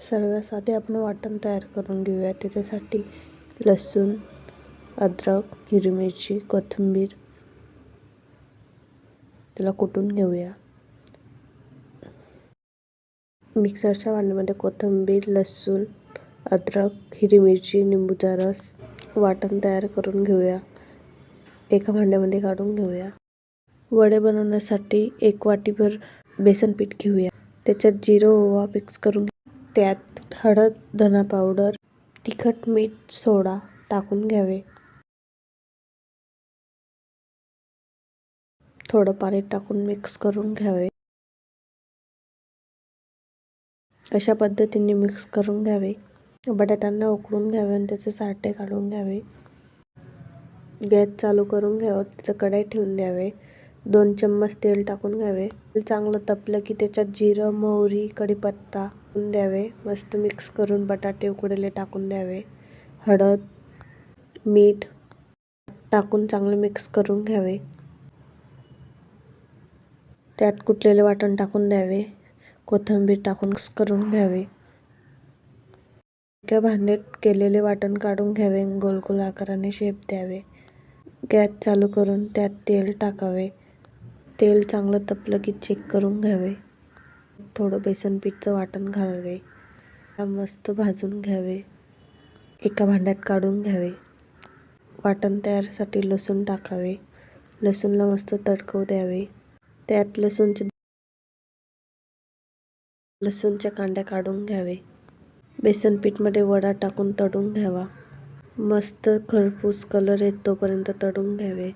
सर्वात आधी आपण वाटण तयार करून घेऊया. त्याच्यासाठी लसूण, अद्रक, हिरवी मिरची, कोथिंबीर त्याला कुटून घेऊया. मिक्सरच्या भांड्यामध्ये कोथिंबीर, लसूण, अद्रक, हिरवी मिरची, निंबूचा रस वाटण तयार करून घेऊया. एका भांड्यामध्ये काढून घेऊया. वडे बनवण्यासाठी 1 वाटीभर बेसन पीठ घेऊया. त्याच्यात जिरं ओवा मिक्स करून त्यात हळद, धना पावडर, तिखट, मीठ, सोडा टाकून घ्यावे. थोडं पाणी टाकून मिक्स करून घ्यावे. अशा पद्धतीने मिक्स करून घ्यावे. बटाट्यांना उकळून घ्यावे आणि त्याचे साठे काढून घ्यावे. गॅस चालू करून घ्यावा. त्याचं कढई ठेवून द्यावे. 2 चम्मच तेल टाकून घ्यावे. तेल चांगलं तपलं की त्याच्यात जिरं, मोहरी, कढीपत्ता टाकून द्यावे. मस्त मिक्स करून बटाटे उकळलेले टाकून द्यावे. हळद, मीठ टाकून चांगलं मिक्स करून घ्यावे. त्यात कुटलेले वाटण टाकून द्यावे. कोथिंबीर टाकून मिक्स करून घ्यावे. एका भांड्यात केलेले वाटण काढून घ्यावे. गोल गोल आकाराने शेप द्यावे. गॅस चालू करून त्यात तेल टाकावे. तेल चांगलं तपलं की चेक करून घ्यावे. थोडं बेसन पीठचं वाटण घालावे. मस्त भाजून घ्यावे. एका भांड्यात काढून घ्यावे. वाटण तयारसाठी लसूण टाकावे. लसूणला मस्त तडकवू द्यावे. त्यात लसूणच्या कांड्या काढून घ्यावे. बेसन पीठमध्ये वडा टाकून तळून घ्यावा. मस्त खरपूस कलर येतोपर्यंत तळून घ्यावे.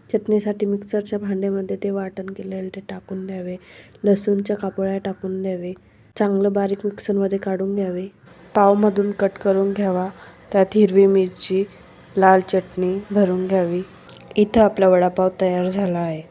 चटणीसाठी मिक्सरच्या भांड्यामध्ये ते वाटण केलेले ते टाकून द्यावे. लसूणच्या कापोळ्या टाकून द्यावे. चांगलं बारीक मिक्सरमध्ये काढून घ्यावे. पावमधून कट करून घ्यावा. त्यात हिरवी मिरची, लाल चटणी भरून घ्यावी. इथं आपला वडापाव तयार झाला आहे.